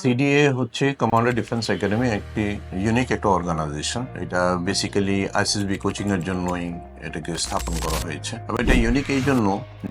CDA হচ্ছে commander defence academy, একটি unique একটা অর্গানাইজেশন। এটা বেসিক্যালি আইসিএসবি কোচিং এর জন্যই এটাকে স্থাপন করা হয়েছে। তবে এটা ইউনিক এই জন্য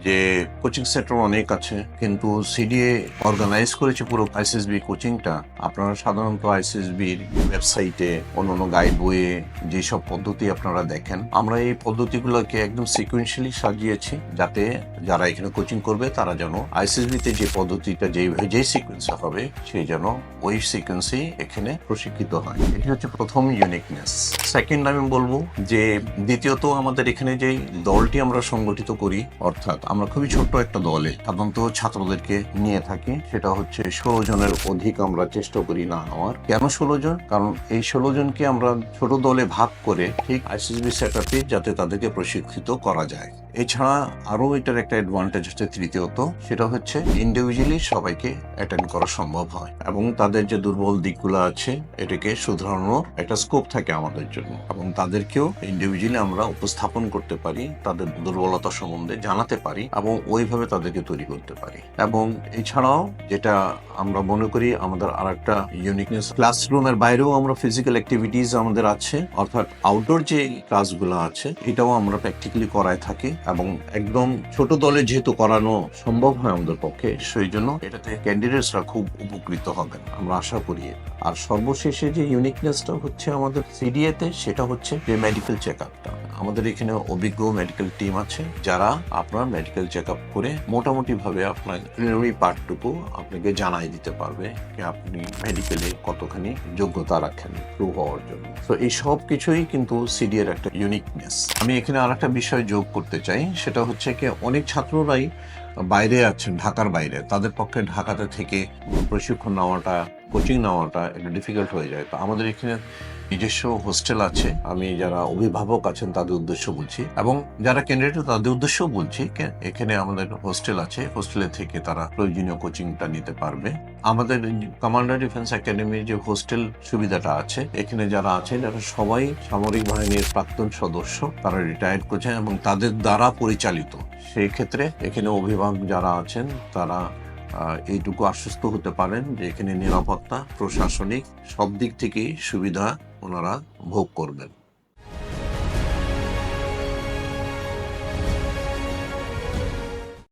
যে কোচিং সেন্টার অনেক আছে, কিন্তু সিডিএ অর্গানাইজ করেছে পুরো আইসিএসবি কোচিংটা। আপনারা সাধারণত আইসিএসবির ওয়েবসাইটে, অন্যান্য গাইড বইয়ে যেসব পদ্ধতি আপনারা দেখেন, আমরা এই পদ্ধতিগুলোকে একদম সিকুয়েন্সিয়ালি সাজিয়েছি, যাতে যারা এখানে কোচিং করবে তারা যেন আইসিএসবিতে যে পদ্ধতিটা যেই সিকুয়েন্সে হবে সেই যেন ওই সিকোয়েন্সেই এখানে প্রশিক্ষিত হয়। এটি হচ্ছে প্রথম ইউনিকনেস। সেকেন্ড আমি বলবো যে দ্বিতীয়ত আমাদের এখানে যে দলটি আমরা সংগঠিত করি, অর্থাৎ আমরা খুবই ছোট্ট একটা দলে সাধারণত ছাত্রদেরকে নিয়ে থাকি, সেটা হচ্ছে 16 জনের অধিক আমরা চেষ্টা করি না হওয়ার। কেন 16 জন? কারণ এই 16 জনকে আমরা ছোট দলে ভাগ করে ঠিক আইসিএসবি সেটআপে যাতে তাদেরকে প্রশিক্ষিত করা যায়। এছাড়া আরো এটার একটা অ্যাডভান্টেজ হচ্ছে তৃতীয়ত, সেটা হচ্ছে ইন্ডিভিজুয়ালি সবাইকে অ্যাটেন্ড করা সম্ভব হয় এবং তাদের যে দুর্বল দিকগুলো আছে এটাকে শুধরানোর একটা স্কোপ থাকে আমাদের জন্য, এবং তাদেরকেও ইন্ডিভিজুয়ালি আমরা উপস্থাপন করতে পারি, তাদের দুর্বলতা সম্বন্ধে জানাতে পারি এবং ওইভাবে তাদেরকে তৈরি করতে পারি। এবং এছাড়াও যেটা আমরা মনে করি আমাদের আরেকটা ইউনিকনেস, ক্লাসরুমের বাইরেও আমরা ফিজিক্যাল অ্যাক্টিভিটিস আমাদের আছে, অর্থাৎ আউটডোর যে ক্লাসগুলো আছে এটাও আমরা প্র্যাকটিক্যালি করায় থাকি, এবং একদম ছোট দলে যেহেতু করানো সম্ভব হয় আমাদের পক্ষে, সেই জন্য এটাতে ক্যান্ডিডেটসরা খুব উপকৃত হবেন আমরা আশা করি। আর সর্বশেষে যে ইউনিকনেসটা হচ্ছে আমাদের সিডিএতে, সেটা হচ্ছে যে মেডিকেল চেক আপটা। আমাদের এখানে অভিজ্ঞ মেডিকেল টিম আছে যারা আপনার মেডিকেল চেক আপ করে মোটামুটি ভাবে আপনার প্রিলিমিনারি পার্টটুকু আপনাকে জানাই দিতে পারবে যে আপনি মেডিকেলে কতখানি যোগ্যতা রাখেন থ্রু হওয়ার জন্য। তো এই সব কিছুই কিন্তু সিডি এর একটা ইউনিকনেস। আমি এখানে আর একটা বিষয় যোগ করতে চাই, সেটা হচ্ছে কি অনেক ছাত্ররাই বাইরে আছেন, ঢাকার বাইরে, তাদের পক্ষে ঢাকাতে থেকে প্রশিক্ষণ নেওয়াটা, কোচিং নেওয়াটা একটু ডিফিকাল্ট হয়ে যায়। তো আমাদের এখানে নিজস্ব হোস্টেল আছে, আমি যারা অভিভাবক আছেন তাদের উদ্দেশ্য বলছি, এবং যারা ক্যান্ডিডেট তাদের উদ্দেশ্যও বলছি, এখানে আমাদের হোস্টেল আছে, হোস্টেলে থেকে তারা প্রয়োজনীয় কোচিংটা নিতে পারবে। আমাদের কমান্ডার ডিফেন্স একাডেমির যে হোস্টেল সুবিধাটা আছে, এখানে যারা আছে যারা সবাই সামরিক বাহিনীর প্রাক্তন সদস্য, তারা রিটায়ার্ড করছেন এবং তাদের দ্বারা পরিচালিত। সেই ক্ষেত্রে এখানে অভিভাবক যারা আছেন তারা এইটুকু আশ্বস্ত হতে পারেন যে এখানে নিরাপত্তা, প্রশাসনিক সব দিক থেকেই সুবিধা ওনারা ভোগ করবেন।